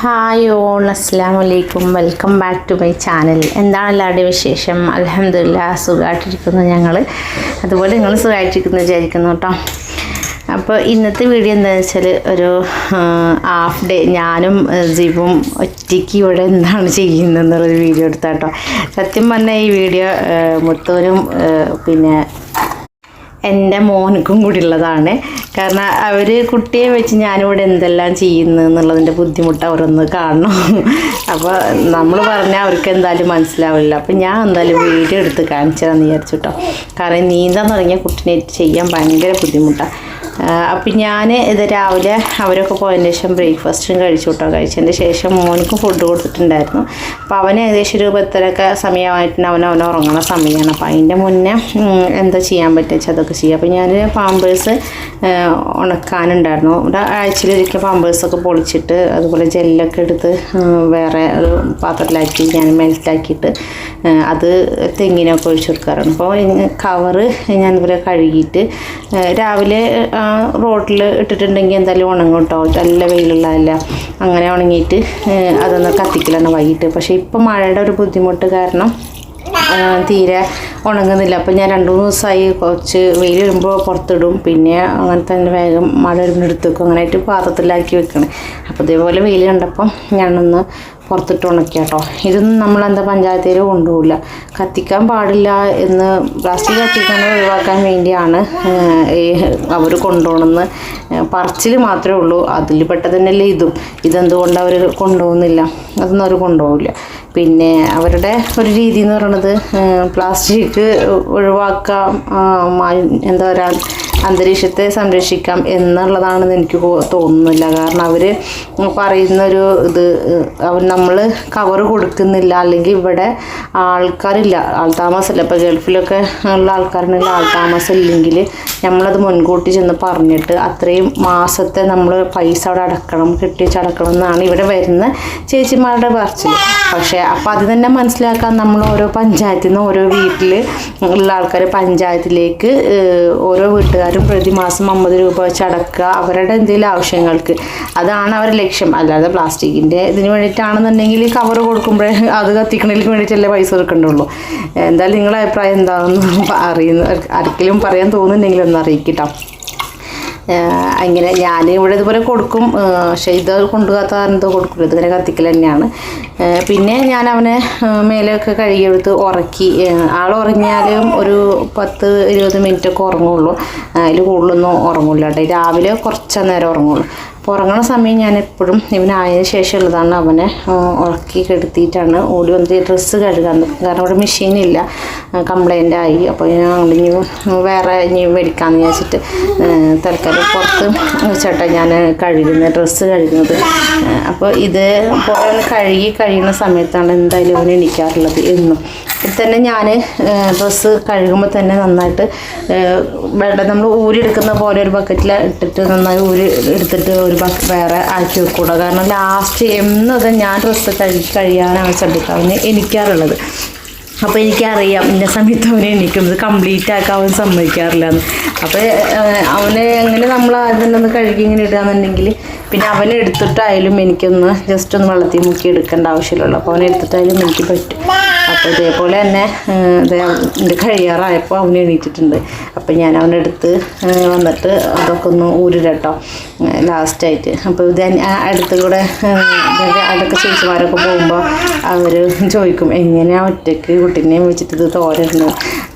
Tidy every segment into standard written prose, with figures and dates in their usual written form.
Hi all, അസ്സലാമു അലൈക്കും. Welcome back to my channel. എന്താണ് എല്ലാവരുടെയും വിശേഷം? അൽഹംദുലില്ലാ, സുഖമായിട്ടിരിക്കുന്നു ഞങ്ങൾ. അതുപോലെ നിങ്ങൾ സുഖമായിട്ടിരിക്കുന്നു വിചാരിക്കുന്നു കേട്ടോ. അപ്പോൾ ഇന്നത്തെ വീഡിയോ എന്താണെന്ന് വെച്ചാൽ ഒരു ഹാഫ് ഡേ ഞാനും ജിബും ഒറ്റയ്ക്ക് ഇവിടെ എന്താണ് ചെയ്യുന്നതെന്നുള്ളൊരു വീഡിയോ എടുത്താട്ടോ. സത്യം പറഞ്ഞാൽ ഈ വീഡിയോ മുത്തോനും പിന്നെ എൻ്റെ മോനക്കും കൂടി ഉള്ളതാണ്. കാരണം അവർ കുട്ടിയെ വെച്ച് ഞാനിവിടെ എന്തെല്ലാം ചെയ്യുന്നു എന്നുള്ളതിൻ്റെ ബുദ്ധിമുട്ട് അവരൊന്ന് കാണണം. അപ്പോൾ നമ്മൾ പറഞ്ഞാൽ അവർക്ക് എന്തായാലും മനസ്സിലാവില്ല. അപ്പോൾ ഞാൻ എന്തായാലും വീഡിയോ എടുത്ത് കാണിച്ചു തരാമെന്ന് വിചാരിച്ചു കേട്ടോ. കാരണം നീന്താൻ തുടങ്ങിയ കുട്ടീനെ ചെയ്യാൻ ഭയങ്കര ബുദ്ധിമുട്ടാണ്. അപ്പം ഞാൻ ഇത് രാവിലെ അവരൊക്കെ പോയതിന് ശേഷം ബ്രേക്ക്ഫാസ്റ്റും കഴിച്ചു കേട്ടോ. കഴിച്ചതിൻ്റെ ശേഷം മോനിക്കും ഫുഡ് കൊടുത്തിട്ടുണ്ടായിരുന്നു. അപ്പോൾ അവന് ഏകദേശം ഒരു 10:30 സമയമായിട്ട് അവൻ ഉറങ്ങുന്ന സമയമാണ്. അപ്പോൾ അതിൻ്റെ മുന്നേ എന്താ ചെയ്യാൻ പറ്റുക അതൊക്കെ ചെയ്യാം. അപ്പോൾ ഞാൻ പാമ്പേഴ്സ് ഉണക്കാനുണ്ടായിരുന്നു. ആഴ്ചയിലൊരിക്കൽ പാമ്പേഴ്സൊക്കെ പൊളിച്ചിട്ട് അതുപോലെ ജെല്ലൊക്കെ എടുത്ത് വേറെ ഒരു പാത്രത്തിലാക്കി ഞാൻ മെൽറ്റാക്കിയിട്ട് അത് തെങ്ങിനൊക്കെ ഒഴിച്ചു കൊടുക്കാറുണ്ട്. അപ്പോൾ കവറ് ഞാനിതുപോലെ കഴുകിയിട്ട് രാവിലെ റോട്ടിൽ ഇട്ടിട്ടുണ്ടെങ്കിൽ എന്തായാലും ഉണങ്ങും കേട്ടോ. നല്ല വെയിലുള്ളതല്ല. അങ്ങനെ ഉണങ്ങിയിട്ട് അതൊന്ന് കത്തിക്കലാണ് വൈകിട്ട്. പക്ഷേ ഇപ്പം മഴയുടെ ഒരു ബുദ്ധിമുട്ട് കാരണം തീരെ ഉണങ്ങുന്നില്ല. അപ്പോൾ ഞാൻ 2-3 ദിവസമായി കുറച്ച് വെയിൽ വരുമ്പോൾ പുറത്തിടും, പിന്നെ അങ്ങനെ തന്നെ വേഗം മഴ വരുമ്പോൾ എടുത്ത് വെക്കും. അങ്ങനെയായിട്ട് പാത്രത്തിലാക്കി വെക്കണം. അപ്പോൾ ഇതേപോലെ വെയിൽ കണ്ടപ്പം ഞാനൊന്ന് പുറത്തിട്ട് ഉണക്കി കേട്ടോ. ഇതൊന്നും നമ്മളെന്താ പഞ്ചായത്തിൽ കൊണ്ടുപോകില്ല, കത്തിക്കാൻ പാടില്ല എന്ന്, പ്ലാസ്റ്റിക് കത്തിക്കാൻ ഒഴിവാക്കാൻ വേണ്ടിയാണ് അവർ കൊണ്ടുപോകണമെന്ന് പറച്ചിൽ മാത്രമേ ഉള്ളൂ. അതിൽ പെട്ടത് തന്നെയല്ലേ ഇതെന്തുകൊണ്ട് അവർ കൊണ്ടുപോകുന്നില്ല, അതൊന്നും അവർ കൊണ്ടുപോകില്ല. പിന്നെ അവരുടെ ഒരു രീതി എന്ന് പറയുന്നത് പ്ലാസ്റ്റിക് ഒഴിവാക്കാം, എന്താ പറയുക, അന്തരീക്ഷത്തെ സംരക്ഷിക്കാം എന്നുള്ളതാണെന്ന് എനിക്ക് തോന്നുന്നില്ല. കാരണം അവർ പറയുന്നൊരു നമ്മൾ കവർ കൊടുക്കുന്നില്ല, അല്ലെങ്കിൽ ഇവിടെ ആൾക്കാരില്ല, ആൾതാമസമില്ല. ഇപ്പോൾ ഗൾഫിലൊക്കെ ഉള്ള ആൾക്കാരുണ്ടെങ്കിൽ ആൾതാമസം ഇല്ലെങ്കിൽ നമ്മളത് മുൻകൂട്ടി ചെന്ന് പറഞ്ഞിട്ട് അത്രയും മാസത്തെ നമ്മൾ പൈസ അവിടെ അടക്കണം, കെട്ടിച്ചടക്കണം എന്നാണ് ഇവിടെ വരുന്ന ചേച്ചിമാരുടെ പറച്ചിൽ. പക്ഷേ അപ്പോൾ അത് തന്നെ മനസ്സിലാക്കാൻ നമ്മൾ ഓരോ പഞ്ചായത്തിൽ നിന്ന് ഓരോ വീട്ടിൽ ഉള്ള ആൾക്കാർ പഞ്ചായത്തിലേക്ക് ഓരോ വീട്ടുകാരും പ്രതിമാസം 50 രൂപ വെച്ച് അടക്കുക അവരുടെ എന്തെങ്കിലും ആവശ്യങ്ങൾക്ക്. അതാണ് അവരുടെ ലക്ഷ്യം. അല്ലാതെ പ്ലാസ്റ്റിക്കിൻ്റെ ഇതിന് വേണ്ടിയിട്ടാണെന്നുണ്ടെങ്കിൽ കവർ കൊടുക്കുമ്പോഴേ അത് കത്തിക്കണതിലേക്ക് വേണ്ടിയിട്ടല്ലേ പൈസ കൊടുക്കേണ്ടുള്ളൂ. എന്തായാലും നിങ്ങളുടെ അഭിപ്രായം എന്താണെന്ന് ആർക്കെങ്കിലും പറയാൻ തോന്നുന്നുണ്ടെങ്കിൽ ഒന്ന് അറിയിക്കട്ടോ. അങ്ങനെ ഞാൻ ഇവിടെ ഇതുപോലെ കൊടുക്കും, പക്ഷേ ഇത് കൊണ്ടുപോകാത്ത എന്തോ കൊടുക്കില്ല, ഇതിങ്ങനെ കത്തിക്കൽ തന്നെയാണ്. പിന്നെ ഞാൻ അവനെ മേലെയൊക്കെ കഴുകിയെടുത്ത് ഉറക്കി. ആൾ ഉറങ്ങിയാലും ഒരു 10-20 മിനിറ്റൊക്കെ ഉറങ്ങുള്ളൂ, അതിൽ കൂടുതലൊന്നും ഉറങ്ങില്ല കേട്ടോ. രാവിലെ കുറച്ച് നേരം ഉറങ്ങുള്ളൂ. അപ്പോൾ ഉറങ്ങുന്ന സമയം ഞാൻ എപ്പോഴും ഇവനായതിനു ശേഷമുള്ളതാണ് അവനെ ഉറക്കി കെടുത്തിയിട്ടാണ് ഓടി വന്നിട്ട് ഡ്രസ്സ് കഴുകാൻ നിൽക്കും. കാരണം ഇവിടെ മെഷീനില്ല, കംപ്ലൈൻ്റ് ആയി. അപ്പോൾ ഞാൻ ഇനി വേറെ മേടിക്കാമെന്ന് വിചാരിച്ചിട്ട് തൽക്കാലം പുറത്ത് വെച്ചിട്ടാണ് ഞാൻ ഡ്രസ്സ് കഴുകുന്നത്. അപ്പോൾ ഇത് പോലെ കഴിയുന്ന സമയത്താണ് എന്തായാലും അവന് എണീക്കാറുള്ളത് എന്നും. ഇത് തന്നെ ഞാൻ ഡ്രസ്സ് കഴുകുമ്പോൾ തന്നെ നന്നായിട്ട് വെള്ളം നമ്മൾ ഊരിയെടുക്കുന്ന പോലെ ഒരു ബക്കറ്റിൽ ഇട്ടിട്ട് നന്നായി എടുത്തിട്ട് ഒരു വേറെ ആക്കി വെക്കൂടാ. കാരണം ലാസ്റ്റ് എന്നത് ഞാൻ ഡ്രസ്സ് കഴിയാനാണ് ശ്രദ്ധിക്കാവുന്ന എനിക്കാറുള്ളത്. അപ്പോൾ എനിക്കറിയാം ഇന്ന സമയത്ത് അവനെ എണീക്കുന്നത് കംപ്ലീറ്റ് ആക്കാൻ അവൻ സമ്മതിക്കാറില്ല എന്ന്. അപ്പോൾ അവനെ എങ്ങനെ നമ്മൾ ആദ്യം ഒന്ന് കഴുകി ഇങ്ങനെ ഇടുകയെന്നുണ്ടെങ്കിൽ പിന്നെ അവനെ എടുത്തിട്ടായാലും എനിക്കൊന്ന് ജസ്റ്റ് ഒന്ന് വെള്ളത്തിൽ മുക്കി എടുക്കേണ്ട ആവശ്യമുള്ളൂ. അപ്പോൾ അവനെ എടുത്തിട്ടായാലും എനിക്ക് പറ്റും. അപ്പോൾ ഇതേപോലെ തന്നെ എൻ്റെ കഴിയാറായപ്പോൾ അവന് എണീറ്റിട്ടുണ്ട്. അപ്പോൾ ഞാൻ അവനെടുത്ത് വന്നിട്ട് അതൊക്കെ ഒന്ന് ഊരിടട്ടോ ലാസ്റ്റായിട്ട്. അപ്പോൾ ഇത് അടുത്ത് കൂടെ അതൊക്കെ ചേച്ചിമാരൊക്കെ പോകുമ്പോൾ അവർ ചോദിക്കും എങ്ങനെയാണ് ഒറ്റയ്ക്ക് കുട്ടീനെയും വെച്ചിട്ട് ഇത് തോരരുന്നു.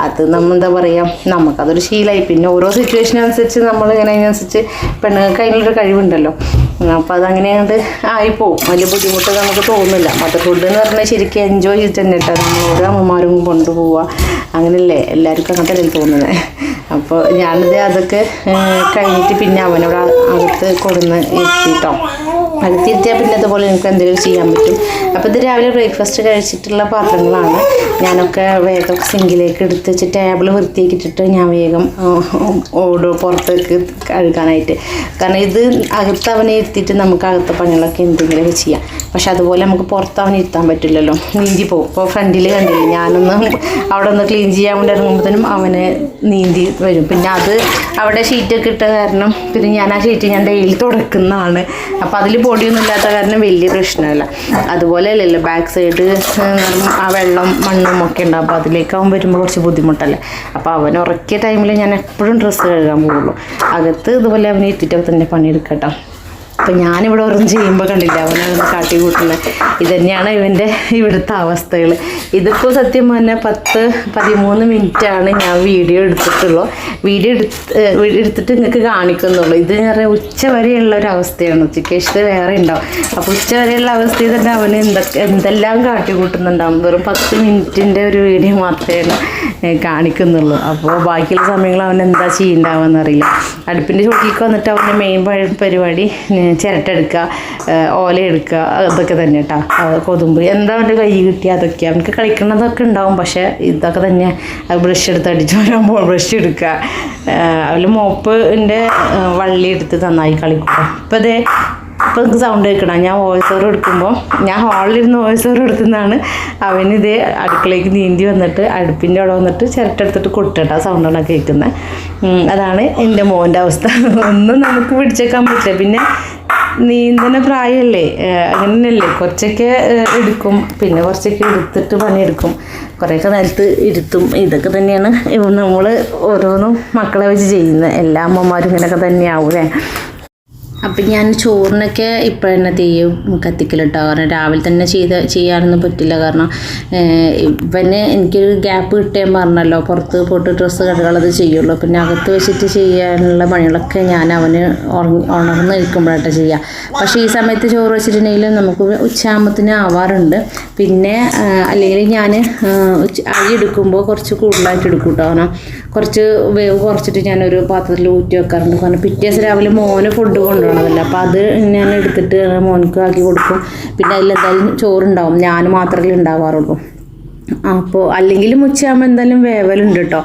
അത് നമ്മൾ എന്താ പറയുക, നമുക്കതൊരു ശീലമായി. പിന്നെ ഓരോ സിറ്റുവേഷൻ അനുസരിച്ച് നമ്മളിങ്ങനെ അതിനനുസരിച്ച് പെണ്ണുങ്ങൾക്ക് അതിനുള്ളൊരു കഴിവുണ്ടല്ലോ. അപ്പോൾ അതങ്ങനെയാണ്ട് ആയിപ്പോവും. വലിയ ബുദ്ധിമുട്ട് നമുക്ക് തോന്നില്ല. മദർഹുഡ് എന്ന് പറഞ്ഞാൽ ശരിക്കും എൻജോയ് ചെയ്തിട്ട് തന്നെ കേട്ടോ. നമ്മൾ ഓരോ അമ്മമാരും കൊണ്ടുപോവുക, അങ്ങനെയല്ലേ എല്ലാവർക്കും അങ്ങനത്തെ തോന്നുന്നത്. അപ്പോൾ ഞാനിത് അതൊക്കെ കഴിഞ്ഞിട്ട് പിന്നെ അവനോട് അകത്ത് കൊടുന്ന് എത്തിയിട്ടോ. അടുത്തിരുത്തിയാൽ പിന്നെ അതുപോലെ എനിക്ക് എന്തെങ്കിലും ചെയ്യാൻ പറ്റും. അപ്പോൾ ഇത് രാവിലെ ബ്രേക്ക്ഫാസ്റ്റ് കഴിച്ചിട്ടുള്ള പാത്രങ്ങളാണ്. ഞാനൊക്കെ വേഗം സിങ്കിലേക്ക് എടുത്ത് വെച്ച് ടേബിൾ വൃത്തിയാക്കിയിട്ടിട്ട് ഞാൻ വേഗം പുറത്തേക്ക് കഴുകാനായിട്ട്. കാരണം ഇത് അകത്ത് അവനെ ഇരുത്തിയിട്ട് നമുക്ക് അകത്തെ പണികളൊക്കെ എന്തെങ്കിലുമൊക്കെ ചെയ്യാം. പക്ഷെ അതുപോലെ നമുക്ക് പുറത്ത് അവനെ ഇരുത്താൻ പറ്റില്ലല്ലോ, നീന്തി പോകും. ഇപ്പോൾ ഫ്രണ്ടിൽ കണ്ടില്ലേ, ഞാനൊന്ന് അവിടെ ഒന്ന് ക്ലീൻ ചെയ്യാൻ വേണ്ടി ഇറങ്ങുമ്പോഴത്തേനും അവന് നീന്തി വരും. പിന്നെ അത് അവിടെ ഷീറ്റൊക്കെ ഇട്ട കാരണം പിന്നെ ഞാൻ ആ ഷീറ്റ് ഞാൻ ഡെയിലി തുടക്കുന്നതാണ്. അപ്പോൾ അതിൽ പൊടിയൊന്നും ഇല്ലാത്ത കാരണം വലിയ പ്രശ്നമല്ല. അതുപോലെ അല്ലല്ലോ ബാക്ക് സൈഡ് ആ വെള്ളം മണ്ണും ഒക്കെ ഉണ്ടാവും. അപ്പോൾ അതിലേക്കാവും വരുമ്പോൾ കുറച്ച് ബുദ്ധിമുട്ടല്ലേ. അപ്പോൾ അവൻ ഉറക്കിയ ടൈമിൽ ഞാൻ എപ്പോഴും ഡ്രസ്സ് കഴുകാൻ പോകുള്ളൂ. അകത്ത് ഇതുപോലെ അവനെ എത്തിയിട്ടൊക്കെ തന്നെ പണിയെടുക്കട്ടോ. അപ്പം ഞാനിവിടെ ഓരോന്ന് ചെയ്യുമ്പോൾ കണ്ടില്ല അവനൊന്ന് കാട്ടി കൂട്ടുന്നത്. ഇതുതന്നെയാണ് ഇവൻ്റെ ഇവിടുത്തെ അവസ്ഥകൾ. ഇതിപ്പോൾ സത്യം പറഞ്ഞാൽ 10-13 മിനിറ്റാണ് ഞാൻ വീഡിയോ എടുത്തിട്ടുള്ളൂ. വീഡിയോ എടുത്തിട്ട് നിങ്ങൾക്ക് കാണിക്കുന്നുള്ളൂ. ഇത് വേറെ ഉച്ച വരെയുള്ള ഒരു അവസ്ഥയാണ്. ഉച്ചയ്ക്ക് ശേഷം വേറെ ഉണ്ടാവും. അപ്പോൾ ഉച്ച വരെയുള്ള അവസ്ഥയിൽ തന്നെ അവന് എന്തെല്ലാം കാട്ടി കൂട്ടുന്നുണ്ടാവും. വെറും 10 മിനിറ്റിൻ്റെ ഒരു വീഡിയോ മാത്രമേ കാണിക്കുന്നുള്ളൂ. അപ്പോൾ ബാക്കിയുള്ള സമയങ്ങൾ അവൻ എന്താ ചെയ്യുന്നുണ്ടാവുമെന്ന് അറിയില്ല. അടുപ്പിൻ്റെ ചോട്ടിലേക്ക് വന്നിട്ട് അവൻ്റെ മെയിൻ പരിപാടി ചിരട്ടെടുക്കുക, ഓല എടുക്കുക, അതൊക്കെ തന്നെ കേട്ടോ. കൊതുമ്പ് എന്താ അവൻ്റെ കൈ കിട്ടിയ അതൊക്കെ അവനക്ക് കളിക്കുന്നതൊക്കെ ഉണ്ടാവും. പക്ഷേ ഇതൊക്കെ തന്നെ ബ്രഷ് എടുത്ത് അടിച്ചു വരുമ്പോൾ ബ്രഷ് എടുക്കുക. അതിൽ മോപ്പിൻ്റെ വള്ളി എടുത്ത് നന്നായി കളിക്കുക. ഇപ്പോൾ നിങ്ങൾക്ക് സൗണ്ട് കേൾക്കണം. ഞാൻ വോയിസ് ഓവർ എടുക്കുമ്പോൾ ഞാൻ ഹാളിലിരുന്ന് വോയിസ് ഓവർ എടുക്കുന്നതാണ്. അവനിതേ അടുക്കളയ്ക്ക് നീന്തി വന്നിട്ട് അടുപ്പിൻ്റെ അവിടെ വന്നിട്ട് ചിരട്ടെടുത്തിട്ട് കൊട്ടിട്ടാ സൗണ്ടാണ് കേൾക്കുന്നത്. അതാണ് എൻ്റെ മോൻ്റെ അവസ്ഥ. ഒന്നും നമുക്ക് പിടിച്ചേക്കാൻ പറ്റില്ല. പിന്നെ നീന്തണ പ്രായമല്ലേ, അങ്ങനെയല്ലേ. കുറച്ചൊക്കെ എടുക്കും, പിന്നെ കുറച്ചൊക്കെ എടുത്തിട്ട് പണിയെടുക്കും, കുറേയൊക്കെ നിലത്ത് ഇരുത്തും. ഇതൊക്കെ തന്നെയാണ് നമ്മൾ ഓരോന്നും മക്കളെ വെച്ച് ചെയ്യുന്നത്. എല്ലാ അമ്മമാരും ഇങ്ങനെയൊക്കെ തന്നെയാവൂലേ. അപ്പം ഞാൻ ചോറിനൊക്കെ ഇപ്പോഴെന്നെ തീയും കത്തിക്കലിട്ടോ. കാരണം രാവിലെ തന്നെ ചെയ്യാനൊന്നും പറ്റില്ല. കാരണം ഇവന് എനിക്കൊരു ഗ്യാപ്പ് കിട്ടിയാൻ പറഞ്ഞല്ലോ, പുറത്ത് പോയിട്ട് ഡ്രസ്സ് കഴുകാനുള്ളത് ചെയ്യുള്ളൂ. പിന്നെ അകത്ത് വെച്ചിട്ട് ചെയ്യാനുള്ള പണികളൊക്കെ ഞാൻ അവന് ഉണർന്ന് നിൽക്കുമ്പോഴായിട്ട് ചെയ്യുക. പക്ഷേ ഈ സമയത്ത് ചോറ് വെച്ചിട്ടുണ്ടെങ്കിൽ നമുക്ക് ഉച്ചയാകുമ്പത്തിന് ആവാറുണ്ട്. പിന്നെ അല്ലെങ്കിൽ ഞാൻ അരി എടുക്കുമ്പോൾ കുറച്ച് കൂടുതലായിട്ട് എടുക്കും കേട്ടോ. കാരണം കുറച്ച് വേവ് കുറച്ചിട്ട് ഞാനൊരു പാത്രത്തിൽ ഊറ്റി വെക്കാറുണ്ട്. കാരണം പിറ്റേ ദിവസം രാവിലെ മോന് ഫുഡ് കൊണ്ടുപോകണമല്ല. അപ്പോൾ അത് ഞാൻ എടുത്തിട്ട് മോനക്ക് ആക്കി കൊടുക്കും. പിന്നെ അതിലെന്തായാലും ചോറുണ്ടാവും, ഞാൻ മാത്രമേ ഉണ്ടാവാറുള്ളൂ. അപ്പോൾ അല്ലെങ്കിലും ഉച്ചയാകുമ്പോൾ എന്തായാലും വേവലുണ്ട് കേട്ടോ.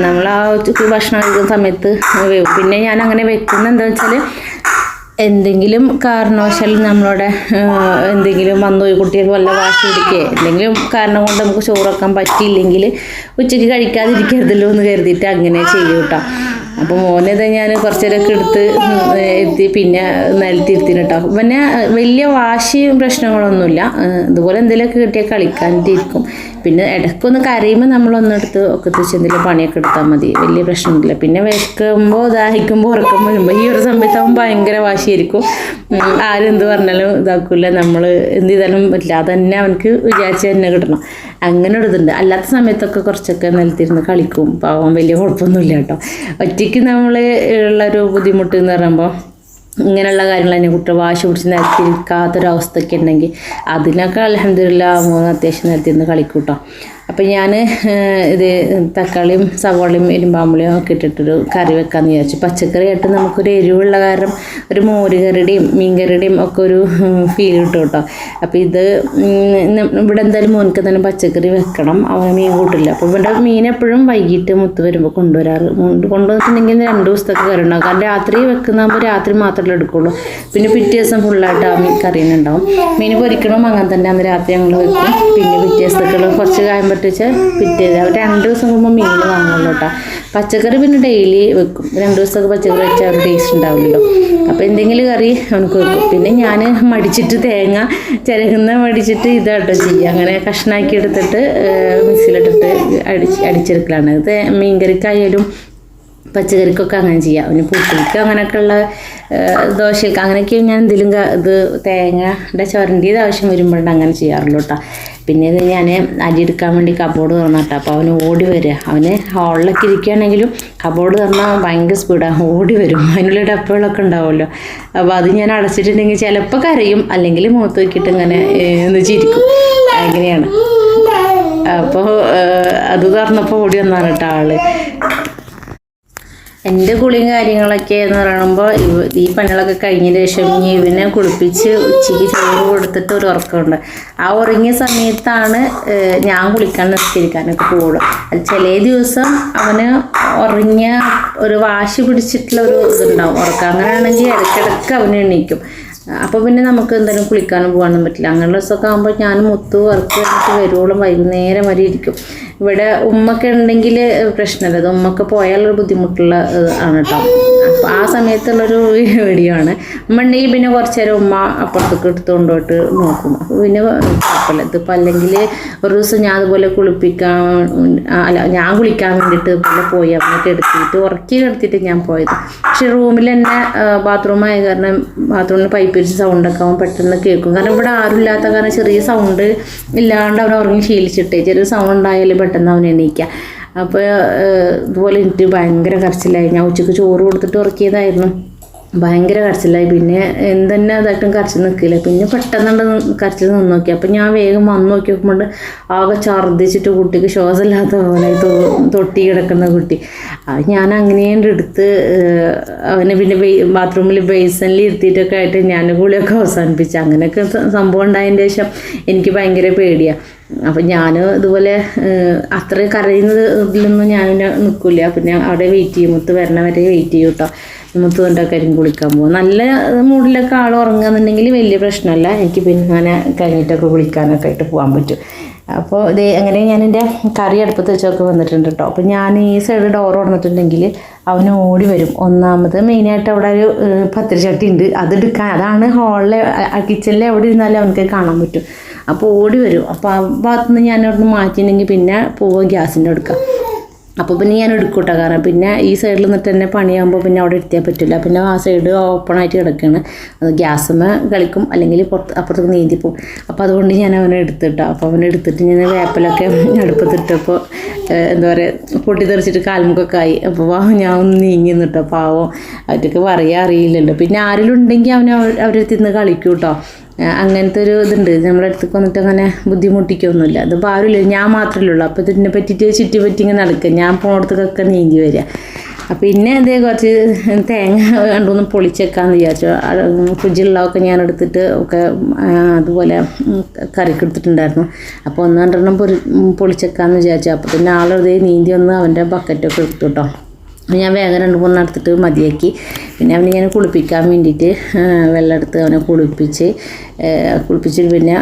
നമ്മൾ ആ ഭക്ഷണം കഴിക്കുന്ന സമയത്ത് വേവും. പിന്നെ ഞാൻ അങ്ങനെ വെക്കുന്നത് എന്താണെന്ന് വെച്ചാൽ എന്തെങ്കിലും കാരണവശാൽ നമ്മളോട് എന്തെങ്കിലും വന്നുപോയി കുട്ടികൾ വല്ല വാശി പിടിക്കുകയോ എന്തെങ്കിലും കാരണം കൊണ്ട് നമുക്ക് ചോറ് വെക്കാൻ പറ്റിയില്ലെങ്കിൽ ഉച്ചയ്ക്ക് കഴിക്കാതിരിക്കരുതല്ലോ എന്ന് കരുതിയിട്ട് അങ്ങനെ ചെയ്യും കേട്ടോ. അപ്പോൾ മോനത് ഞാൻ കുറച്ച് നേരമൊക്കെ എടുത്ത് എത്തി പിന്നെ നിലത്തിരുത്തിന് കേട്ടോ. പിന്നെ വലിയ വാശിയും പ്രശ്നങ്ങളൊന്നുമില്ല. ഇതുപോലെ എന്തെങ്കിലുമൊക്കെ കിട്ടിയാൽ കളിക്കാനിട്ടിരിക്കും. പിന്നെ ഇടയ്ക്കൊന്ന് കരയുമ്പോൾ നമ്മളൊന്നെടുത്ത് ഒക്കെ തിരിച്ച് എന്തെങ്കിലും പണിയൊക്കെ എടുത്താൽ മതി, വലിയ പ്രശ്നമൊന്നുമില്ല. പിന്നെ വിശക്കുമ്പോൾ ദാഹിക്കുമ്പോൾ ഉറക്കം വരുമ്പോൾ ഈ ഒരു സമയത്താകുമ്പോൾ ഭയങ്കര വാശിയായിരിക്കും. ആരും എന്ത് പറഞ്ഞാലും ഇതാക്കില്ല, നമ്മൾ എന്ത് ചെയ്താലും പറ്റില്ല. അതന്നെ അവനക്ക് വിചാരിച്ച് തന്നെ കിട്ടണം. അങ്ങനെ ഇടുന്നുണ്ട്. അല്ലാത്ത സമയത്തൊക്കെ കുറച്ചൊക്കെ നിലത്തിരുന്ന് കളിക്കും. പാവം വലിയ കുഴപ്പമൊന്നുമില്ല കേട്ടോ. ഒറ്റയ്ക്ക് നമ്മൾ ഉള്ളൊരു ബുദ്ധിമുട്ട് എന്ന് പറയുമ്പോൾ ഇങ്ങനെയുള്ള കാര്യങ്ങൾ തന്നെ കുട്ടികൾ വാശി പിടിച്ച് നിലത്തിരിക്കാത്തൊരവസ്ഥയൊക്കെ ഉണ്ടെങ്കിൽ അതിനൊക്കെ അൽഹംദുലില്ലാ മോന് അത്യാവശ്യം നിലത്തിരുന്ന് കളിക്കും കേട്ടോ. അപ്പം ഞാൻ ഇത് തക്കാളിയും സവോളയും ഇരുമ്പാമ്പുളിയും ഒക്കെ ഇട്ടിട്ടൊരു കറി വെക്കാമെന്ന് വിചാരിച്ചു. പച്ചക്കറിയായിട്ട് നമുക്കൊരു എരിവുള്ള കാരണം ഒരു മോര് കറിയുടെയും മീൻ കറിയുടെയും ഒക്കെ ഒരു ഫീൽ കിട്ടും കേട്ടോ. അപ്പോൾ ഇത് ഇവിടെ എന്തായാലും മോനക്ക് തന്നെ പച്ചക്കറി വെക്കണം, അവന് മീൻ കൂട്ടില്ല. അപ്പോൾ ഇവിടെ മീൻ എപ്പോഴും വൈകിട്ട് മുത്ത് വരുമ്പോൾ കൊണ്ടുവന്നിട്ടുണ്ടെങ്കിൽ 2 ദിവസത്തൊക്കെ കറി ഉണ്ടാകും. കാരണം രാത്രി വെക്കുന്നതാകുമ്പോൾ രാത്രി മാത്രമേ എടുക്കുള്ളൂ. പിന്നെ പിറ്റേ ദിവസം ഫുള്ളായിട്ട് ആ മീൻ കറിയുന്നുണ്ടാവും. മീൻ പൊരിക്കണം അങ്ങനെ തന്നെ അന്ന് രാത്രി ഞങ്ങൾ വെക്കും. പിന്നെ പിറ്റേ ദിവസത്തേക്കുള്ള കുറച്ച് കായം പറ്റിച്ച് പിറ്റേ 2 ദിവസം കൂടുമ്പോൾ മീൻ വാങ്ങുള്ളൂ കേട്ടോ. പച്ചക്കറി പിന്നെ ഡെയിലി വെക്കും. 2 ദിവസമൊക്കെ പച്ചക്കറി വെച്ചാൽ ഒരു ടേസ്റ്റ് ഉണ്ടാവില്ലല്ലോ. അപ്പോൾ എന്തെങ്കിലും കറി അവനക്ക് വെക്കും. പിന്നെ ഞാൻ മടിച്ചിട്ട് തേങ്ങ മടിച്ചിട്ട് ഇതാട്ടോ ചെയ്യുക. അങ്ങനെ കഷ്ണാക്കി എടുത്തിട്ട് മിക്സിയിലിട്ടിട്ട് അടിച്ചെടുക്കലാണ്. ഇത് മീൻ കറിക്കായാലും പച്ചക്കറിക്കൊക്കെ അങ്ങനെ ചെയ്യാം. പിന്നെ പുട്ടിക്ക് അങ്ങനെയൊക്കെയുള്ള ദോശയ്ക്ക് അങ്ങനെയൊക്കെ ഞാൻ എന്തെങ്കിലും ഇത് തേങ്ങയുടെ ചുരണ്ടിയത് ആവശ്യം വരുമ്പോഴാണ് അങ്ങനെ ചെയ്യാറുള്ളൂ കേട്ടോ. പിന്നെ ഇത് ഞാൻ അരി എടുക്കാൻ വേണ്ടി കബോർഡ് തുറന്നിട്ടാ. അപ്പോൾ അവന് ഓടി വരിക. അവന് ഹാളിലൊക്കെ ഇരിക്കുകയാണെങ്കിലും കബോർഡ് തുറന്നാൽ ഭയങ്കര സ്പീഡാണ്, ഓടി വരും. അതിനുള്ള ഡപ്പകളൊക്കെ ഉണ്ടാവുമല്ലോ. അപ്പോൾ അത് ഞാൻ അടച്ചിട്ടുണ്ടെങ്കിൽ ചിലപ്പോൾ കരയും, അല്ലെങ്കിൽ മുഖത്ത് വയ്ക്കിട്ട് ഇങ്ങനെ ഒന്ന് ചിരിക്കും. അങ്ങനെയാണ്. അപ്പോൾ അത് തുറന്നപ്പോൾ ഓടി വന്നാണ് കേട്ടോ ആള്. എൻ്റെ കുളിയും കാര്യങ്ങളൊക്കെ എന്ന് പറയുമ്പോൾ ഈ പണികളൊക്കെ കഴിഞ്ഞതിന് ശേഷം ഇവനെ കുളിപ്പിച്ച് ഉച്ചയ്ക്ക് ചോറ് കൊടുത്തിട്ട് ഒരു ഉറക്കമുണ്ട്. ആ ഉറങ്ങിയ സമയത്താണ് ഞാൻ കുളിക്കാൻ നിസ്കരിക്കാനൊക്കെ പോകുള്ളൂ. അത് ചില ദിവസം അവന് ഉറങ്ങിയ ഒരു വാശി പിടിച്ചിട്ടുള്ള ഒരു ഇതുണ്ടാവും ഉറക്കം. അങ്ങനെയാണെങ്കിൽ ഇടയ്ക്കിടയ്ക്ക് അവന് എണീക്കും. അപ്പോൾ പിന്നെ നമുക്ക് എന്തായാലും കുളിക്കാനും പോകാനും പറ്റില്ല. അങ്ങനെയുള്ള ദിവസമൊക്കെ ആകുമ്പോൾ ഞാൻ മുത്ത് വർക്ക് എന്നിട്ട് വരുവോളം വൈകുന്നേരം വരെ ഇരിക്കും. ഇവിടെ ഉമ്മൊക്കെ ഉണ്ടെങ്കിൽ പ്രശ്നമില്ല, അത് ഉമ്മൊക്കെ പോയാലൊരു ബുദ്ധിമുട്ടുള്ള ആണ് കേട്ടോ. അപ്പോൾ ആ സമയത്തുള്ളൊരു വീഡിയോ ആണ്. ഉമ്മ ഉണ്ടെങ്കിൽ പിന്നെ കുറച്ച് നേരം ഉമ്മ അപ്പുറത്തേക്ക് എടുത്ത് കൊണ്ടുപോയിട്ട് നോക്കും. അപ്പോൾ പിന്നെ കുഴപ്പമില്ല. ഇതിപ്പോൾ അല്ലെങ്കിൽ ഒരു ദിവസം ഞാൻ അതുപോലെ ഞാൻ കുളിക്കാൻ വേണ്ടിയിട്ട് ഇതുപോലെ പോയി അവനൊക്കെ എടുത്തിട്ട് ഉറക്കി കിടത്തിയിട്ട് ഞാൻ പോയത്. പക്ഷെ റൂമിൽ തന്നെ ബാത്റൂമായ കാരണം ബാത്റൂമിൽ പൈപ്പ് വെച്ച് സൗണ്ടൊക്കെ അവൻ പെട്ടെന്ന് കേൾക്കും. കാരണം ഇവിടെ ആരും ഇല്ലാത്ത കാരണം ചെറിയ സൗണ്ട് ഇല്ലാണ്ട് അവൻ ഉറങ്ങി ശീലിച്ചിട്ടേ ചെറിയ സൗണ്ട് ഉണ്ടായാലും പെട്ടെന്ന് അവൻ എണീക്കുക. അപ്പോൾ ഇതുപോലെ എനിക്ക് ഭയങ്കര കരച്ചിലായി. ഞാൻ ഉച്ചയ്ക്ക് ചോറ് കൊടുത്തിട്ട് ഉറക്കിയതായിരുന്നു. ഭയങ്കര കരച്ചിലായി. പിന്നെ എന്തെന്നെ അതായിട്ടും കരച്ചിൽ നിൽക്കില്ല. പിന്നെ പെട്ടെന്നുണ്ട് കരച്ചിൽ നിന്ന് നോക്കി. അപ്പം ഞാൻ വേഗം വന്ന് നോക്കി നോക്കുമ്പോൾ ആകെ ഛർദ്ദിച്ചിട്ട് കുട്ടിക്ക് ശ്വാസമില്ലാത്ത പോലെ തൊട്ടി കിടക്കുന്ന കുട്ടി. ഞാൻ അങ്ങനെയുണ്ട് എടുത്ത് അവനെ പിന്നെ ബാത്റൂമിൽ ബേസനിൽ ഇരുത്തിയിട്ടൊക്കെ ആയിട്ട് ഞാൻ കുളിയൊക്കെ അവസാനിപ്പിച്ചു. അങ്ങനെയൊക്കെ സംഭവം ഉണ്ടായതിന് ശേഷം എനിക്ക് ഭയങ്കര പേടിയാണ്. അപ്പം ഞാൻ ഇതുപോലെ അത്ര കരയുന്നതിലൊന്നും ഞാൻ നിൽക്കില്ല. പിന്നെ അവിടെ വെയിറ്റ് ചെയ്യും, മുത്ത് വരണവരെ വെയിറ്റ് ചെയ്യും കേട്ടോ. മുത്ത് കൊണ്ടൊക്കെ ആയിരിക്കും കുളിക്കാൻ പോകും. നല്ല മൂഡിലൊക്കെ ആൾ ഉറങ്ങുകയെന്നുണ്ടെങ്കിൽ വലിയ പ്രശ്നമല്ല, എനിക്ക് പിന്നെ അങ്ങനെ കഴിഞ്ഞിട്ടൊക്കെ കുളിക്കാനൊക്കെ ആയിട്ട് പോകാൻ പറ്റും. അപ്പോൾ ഇത് അങ്ങനെ ഞാൻ എൻ്റെ കറി അടുപ്പത്ത് വെച്ചൊക്കെ വന്നിട്ടുണ്ട് കേട്ടോ. അപ്പോൾ ഞാൻ ഈ സൈഡ് ഡോർ തുറന്നിട്ടുണ്ടെങ്കിൽ അവന് ഓടി വരും. ഒന്നാമത് മെയിനായിട്ട് അവിടെ ഒരു പത്തിരിച്ചട്ടി ഉണ്ട്, അതെടുക്കാൻ. അതാണ് ഹാളിലെ കിച്ചണിൽ എവിടെ ഇരുന്നാലും അവനക്ക് കാണാൻ പറ്റും. അപ്പോൾ ഓടി വരും. അപ്പോൾ ആ ഭാഗത്തുനിന്ന് ഞാൻ അവിടെ നിന്ന് മാറ്റിയിട്ടുണ്ടെങ്കിൽ പിന്നെ പോവുക ഗ്യാസിൻ്റെ എടുക്കാം. അപ്പോൾ പിന്നെ ഞാൻ എടുക്കും കേട്ടോ. കാരണം പിന്നെ ഈ സൈഡിൽ നിന്നിട്ട് തന്നെ പണിയാകുമ്പോൾ പിന്നെ അവിടെ ഇരുത്തിയാൽ പറ്റില്ല. പിന്നെ ആ സൈഡ് ഓപ്പണായിട്ട് കിടക്കുകയാണ്. അത് ഗ്യാസുമ്മ കളിക്കും, അല്ലെങ്കിൽ അപ്പുറത്തേക്ക് നീന്തി പോകും. അപ്പോൾ അതുകൊണ്ട് ഞാൻ അവനെ എടുത്തിട്ടോ. അപ്പോൾ അവനെ എടുത്തിട്ട് ഞാൻ വേപ്പലൊക്കെ അടുപ്പത്തിട്ടപ്പോൾ എന്താ പറയുക പൊട്ടിത്തെറിച്ചിട്ട് കാൽമുക്കൊക്കെ ആയി. അപ്പോൾ ഞാൻ ഒന്ന് നീങ്ങി നിട്ടോ. പാവം അവർക്ക് പറയാൻ അറിയില്ലല്ലോ. പിന്നെ ആരെങ്കിലും ഉണ്ടെങ്കിൽ അവരെടുത്ത് നിന്ന് കളിക്കും കേട്ടോ. അങ്ങനത്തെ ഒരു ഇതുണ്ട്. നമ്മുടെ അടുത്തേക്ക് വന്നിട്ട് അങ്ങനെ ബുദ്ധിമുട്ടിക്കൊന്നുമില്ല. അതിപ്പോൾ ആരുമില്ല, ഞാൻ മാത്രമേ ഉള്ളൂ. അപ്പോൾ ഇതിനെ പറ്റിയിട്ട് ചുറ്റി ഇങ്ങനെ നടക്കുക. ഞാൻ പോണടത്തേക്കൊക്കെ നീങ്ങി വരിക. പിന്നെ ഇതേ കുറച്ച് തേങ്ങ രണ്ടൊന്നും പൊളിച്ചേക്കാമെന്ന് വിചാരിച്ചു. ഫ്രിഡ്ജിലുള്ളതൊക്കെ ഞാൻ എടുത്തിട്ട് ഒക്കെ അതുപോലെ കറിക്ക് എടുത്തിട്ടുണ്ടായിരുന്നു. അപ്പോൾ ഒന്ന് രണ്ടെണ്ണം പൊളിച്ചേക്കാമെന്ന് വിചാരിച്ചു. അപ്പോൾ പിന്നെ ആളെടുത്തേ നീന്തി വന്ന് അവൻ്റെ ബക്കറ്റൊക്കെ എടുത്തു കേട്ടോ. ഞാൻ വേഗം 2-3 എടുത്തിട്ട് മതിയാക്കി. പിന്നെ അവനെ ഞാൻ കുളിപ്പിക്കാൻ വേണ്ടിയിട്ട് വെള്ളം എടുത്ത് അവനെ കുളിപ്പിച്ചിട്ട് പിന്നെ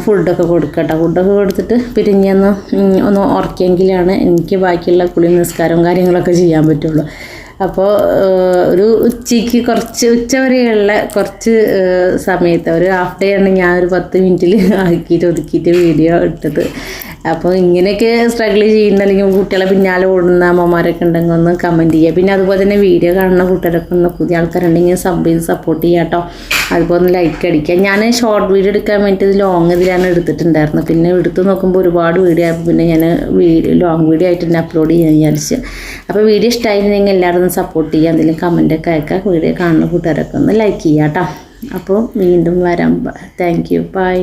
ഫുഡൊക്കെ കൊടുക്കട്ടോ. ഫുഡൊക്കെ കൊടുത്തിട്ട് പിന്നെ ഒന്ന് ഉറക്കിയെങ്കിലാണ് എനിക്ക് ബാക്കിയുള്ള കുളി നിസ്കാരവും കാര്യങ്ങളൊക്കെ ചെയ്യാൻ പറ്റുള്ളൂ. അപ്പോൾ ഒരു ഉച്ച വരെയുള്ള കുറച്ച് സമയത്ത് ഒരു ഹാഫ് ഡേ ആണ് ഞാൻ ഒരു 10 മിനിറ്റിൽ ഒതുക്കിയിട്ട് വീഡിയോ ഇട്ടത്. അപ്പോൾ ഇങ്ങനെയൊക്കെ സ്ട്രഗിൾ ചെയ്യുന്ന അല്ലെങ്കിൽ കുട്ടികളെ പിന്നാലെ ഓടുന്ന അമ്മമാരൊക്കെ ഉണ്ടെങ്കിൽ ഒന്ന് കമൻറ്റ് ചെയ്യുക. പിന്നെ അതുപോലെ തന്നെ വീഡിയോ കാണുന്ന കുട്ടികളൊക്കെ ഒന്ന് പുതിയ ആൾക്കാരുണ്ടെങ്കിൽ സപ്പോർട്ട് ചെയ്യാം കേട്ടോ. അതുപോലെ ഒന്ന് ലൈക്ക് അടിക്കുക. ഞാൻ ഷോർട്ട് വീഡിയോ എടുക്കാൻ വേണ്ടിയിട്ട് ലോങ് ഇതിലാണ് എടുത്തിട്ടുണ്ടായിരുന്നത്. പിന്നെ എടുത്ത് നോക്കുമ്പോൾ ഒരുപാട് വീഡിയോ ആയപ്പോൾ പിന്നെ ഞാൻ ലോങ് വീഡിയോ ആയിട്ട് തന്നെ അപ്ലോഡ് ചെയ്യാൻ വിചാരിച്ചു. അപ്പോൾ വീഡിയോ ഇഷ്ടമായിരുന്നെങ്കിൽ എല്ലാവരും ഒന്ന് സപ്പോർട്ട് ചെയ്യുക. എന്തെങ്കിലും കമൻറ്റൊക്കെ അയക്കുക. വീഡിയോ കാണുന്ന കൂട്ടുകാരൊക്കെ ഒന്ന് ലൈക്ക് ചെയ്യാം കേട്ടോ. അപ്പോൾ വീണ്ടും വരാം. Thank you. ബൈ.